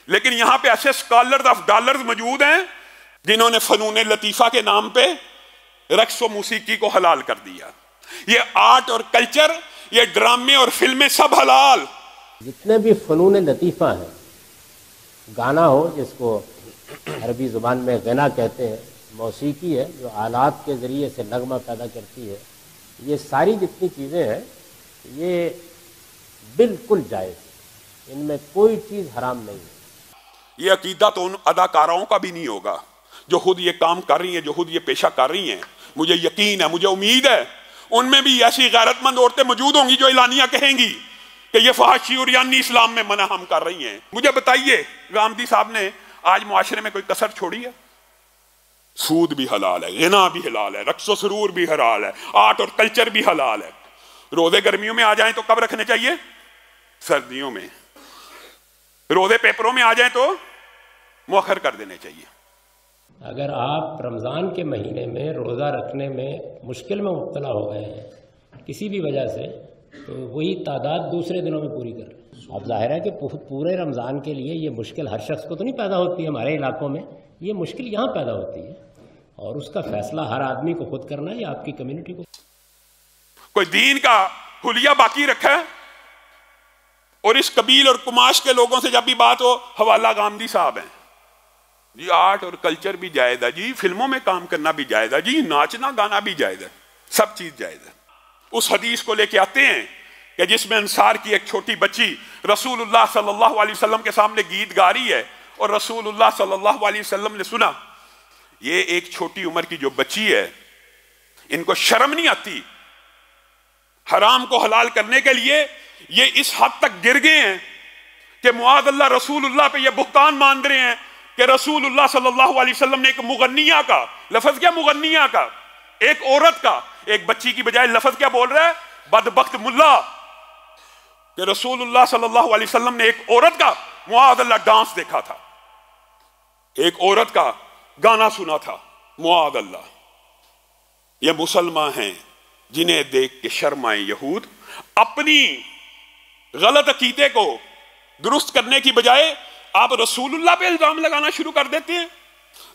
لیکن یہاں پہ ایسے اسکالرز آف ڈالرز موجود ہیں جنہوں نے فنون لطیفہ کے نام پہ رقص و موسیقی کو حلال کر دیا. یہ آرٹ اور کلچر، یہ ڈرامے اور فلمیں سب حلال. جتنے بھی فنون لطیفہ ہیں، گانا ہو جس کو عربی زبان میں غنا کہتے ہیں، موسیقی ہے جو آلات کے ذریعے سے نغمہ پیدا کرتی ہے، یہ ساری جتنی چیزیں ہیں یہ بالکل جائز، ان میں کوئی چیز حرام نہیں ہے. یہ عقیدہ تو ان اداکاراؤں کا بھی نہیں ہوگا جو خود یہ کام کر رہی ہیں، جو خود یہ پیشہ کر رہی ہیں. مجھے یقین ہے، مجھے امید ہے ان میں بھی ایسی غیرت مند عورتیں موجود ہوں گی جو اعلانیہ کہیں گی کہ یہ فحاشی اور یعنی اسلام میں منع ہم کر رہی ہیں. مجھے بتائیے غامدی صاحب نے آج معاشرے میں کوئی کسر چھوڑی ہے؟ سود بھی حلال ہے، غنا بھی حلال ہے، رقص و سرور بھی حلال ہے، آرٹ اور کلچر بھی حلال ہے. روزے گرمیوں میں آ جائیں تو کب رکھنے چاہیے؟ سردیوں میں. روزے پیپروں میں آ جائیں تو مؤخر کر دینے چاہیے. اگر آپ رمضان کے مہینے میں روزہ رکھنے میں مشکل میں مبتلا ہو گئے ہیں کسی بھی وجہ سے، تو وہی تعداد دوسرے دنوں میں پوری کر لیں. اب ظاہر ہے کہ پورے رمضان کے لیے یہ مشکل ہر شخص کو تو نہیں پیدا ہوتی ہے. ہمارے علاقوں میں یہ مشکل یہاں پیدا ہوتی ہے اور اس کا فیصلہ ہر آدمی کو خود کرنا ہے یا آپ کی کمیونٹی کو. کوئی دین کا حلیہ باقی رکھا ہے؟ اور اس قبیل اور کماش کے لوگوں سے جب بھی بات ہو، حوالہ غامدی صاحب ہیں. جی آرٹ اور کلچر بھی جائز ہے، جی فلموں میں کام کرنا بھی جائز ہے، جی ناچنا گانا بھی جائز ہے، سب چیز جائز ہے. اس حدیث کو لے کے آتے ہیں کہ جس میں انصار کی ایک چھوٹی بچی رسول اللہ صلی اللہ علیہ وسلم کے سامنے گیت گا رہی ہے اور رسول اللہ صلی اللہ علیہ وسلم نے سنا. یہ ایک چھوٹی عمر کی جو بچی ہے، ان کو شرم نہیں آتی حرام کو حلال کرنے کے لیے؟ یہ اس حد تک گر گئے ہیں کہ معاذ اللہ رسول اللہ پہ یہ بہتان مان رہے ہیں کہ رسول اللہ صلی اللہ علیہ وسلم نے ایک مغنیہ کا لفظ، کیا مغنیہ کا، ایک عورت کا، ایک بچی کی بجائے لفظ کیا بول رہا ہے؟ بدبخت ملا. کہ رسول اللہ صلی اللہ علیہ وسلم نے ایک عورت کا معاذ اللہ ڈانس دیکھا تھا، ایک عورت کا گانا سنا تھا، معاذ اللہ. یہ مسلمان ہیں جنہیں دیکھ کے شرم آئے یہود اپنی غلط عقیدے کو درست کرنے کی بجائے آپ رسول اللہ پہ الزام لگانا شروع کر دیتے ہیں.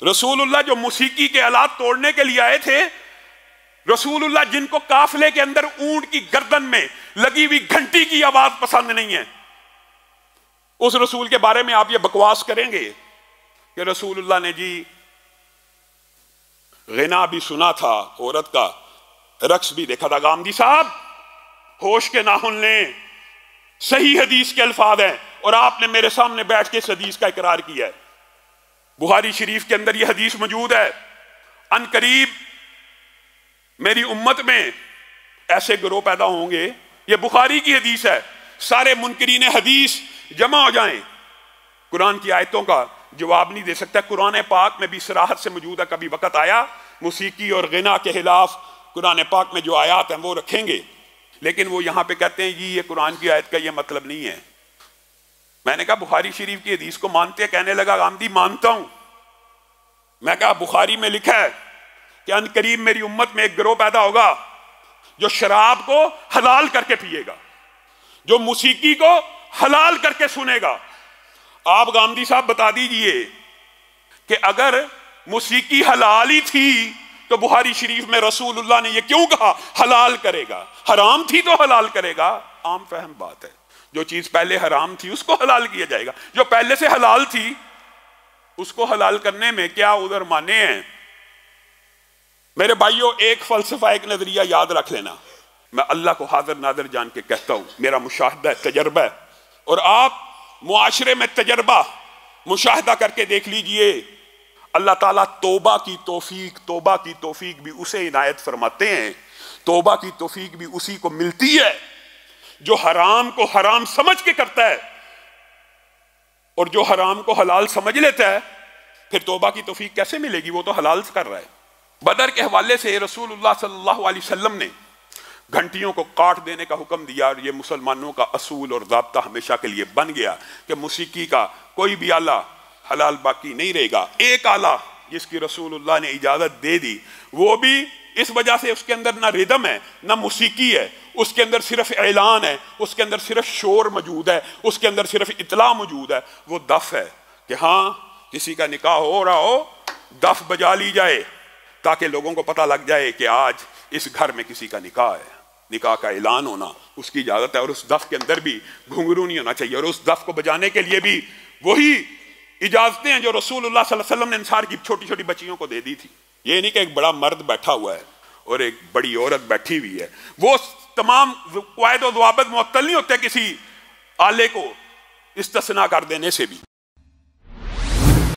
رسول اللہ جو موسیقی کے آلات توڑنے کے لیے آئے تھے، رسول اللہ جن کو قافلے کے اندر اونٹ کی گردن میں لگی ہوئی گھنٹی کی آواز پسند نہیں ہے، اس رسول کے بارے میں آپ یہ بکواس کریں گے کہ رسول اللہ نے جی غنا بھی سنا تھا عورت کا، رقص بھی دیکھا تھا. غامدی صاحب ہوش کے ناخن لیں، صحیح حدیث کے الفاظ ہیں اور آپ نے میرے سامنے بیٹھ کے اس حدیث کا اقرار کیا ہے. بخاری شریف کے اندر یہ حدیث موجود ہے، ان قریب میری امت میں ایسے گروہ پیدا ہوں گے، یہ بخاری کی حدیث ہے، سارے منکرین حدیث جمع ہو جائیں، قرآن کی آیتوں کا جواب نہیں دے سکتا. قرآن پاک میں بھی صراحت سے موجود ہے. کبھی وقت آیا موسیقی اور غنا کے خلاف قرآن پاک میں جو آیات ہیں وہ رکھیں گے، لیکن وہ یہاں پہ کہتے ہیں جی یہ قرآن کی آیت کا یہ مطلب نہیں ہے. میں نے کہا بخاری شریف کی حدیث کو مانتے ہیں؟ کہنے لگا غامدی مانتا ہوں. میں کہا بخاری میں لکھا ہے کہ ان قریب میری امت میں ایک گروہ پیدا ہوگا جو شراب کو حلال کر کے پیے گا، جو موسیقی کو حلال کر کے سنے گا. آپ غامدی صاحب بتا دیجئے کہ اگر موسیقی حلال ہی تھی تو بخاری شریف میں رسول اللہ نے یہ کیوں کہا حلال کرے گا؟ حرام تھی تو حلال کرے گا. عام فہم بات ہے، جو چیز پہلے حرام تھی اس کو حلال کیا جائے گا، جو پہلے سے حلال تھی اس کو حلال کرنے میں کیا عذر مانے ہیں؟ میرے بھائیوں، ایک فلسفہ، ایک نظریہ یاد رکھ لینا. میں اللہ کو حاضر ناظر جان کے کہتا ہوں، میرا مشاہدہ ہے، تجربہ ہے، اور آپ معاشرے میں تجربہ مشاہدہ کر کے دیکھ لیجئے. اللہ تعالیٰ توبہ کی توفیق بھی اسے عنایت فرماتے ہیں. توبہ کی توفیق بھی اسی کو ملتی ہے جو حرام کو حرام سمجھ کے کرتا ہے، اور جو حرام کو حلال سمجھ لیتا ہے پھر توبہ کی توفیق کیسے ملے گی؟ وہ تو حلال کر رہا ہے. بدر کے حوالے سے رسول اللہ صلی اللہ علیہ وسلم نے گھنٹیوں کو کاٹ دینے کا حکم دیا، اور یہ مسلمانوں کا اصول اور ضابطہ ہمیشہ کے لیے بن گیا کہ موسیقی کا کوئی بھی آلہ حلال باقی نہیں رہے گا. ایک آلہ جس کی رسول اللہ نے اجازت دے دی وہ بھی اس وجہ سے اس کے اندر نہ ردم ہے نہ موسیقی ہے، اس کے اندر صرف اعلان ہے، اس کے اندر صرف شور موجود ہے، اس کے اندر صرف اطلاع موجود ہے، وہ دف ہے کہ ہاں کسی کا نکاح ہو رہا ہو دف بجا لی جائے تاکہ لوگوں کو پتہ لگ جائے کہ آج اس گھر میں کسی کا نکاح ہے، نکاح کا اعلان ہونا اس کی اجازت ہے۔ اور اس دف کے اندر بھی گھنگرو نہیں ہونا چاہیے، اور اس دف کو بجانے کے لیے بھی وہی اجازتیں ہیں جو رسول اللہ صلی اللہ علیہ وسلم نے انصار کی چھوٹی چھوٹی بچیوں کو دے دی تھی۔ یہ نہیں کہ ایک بڑا مرد بیٹھا ہوا ہے اور ایک بڑی عورت بیٹھی ہوئی ہے، وہ تمام قواعد و ضوابط معطل نہیں ہوتے کسی آلے کو استثناء کر دینے سے بھی۔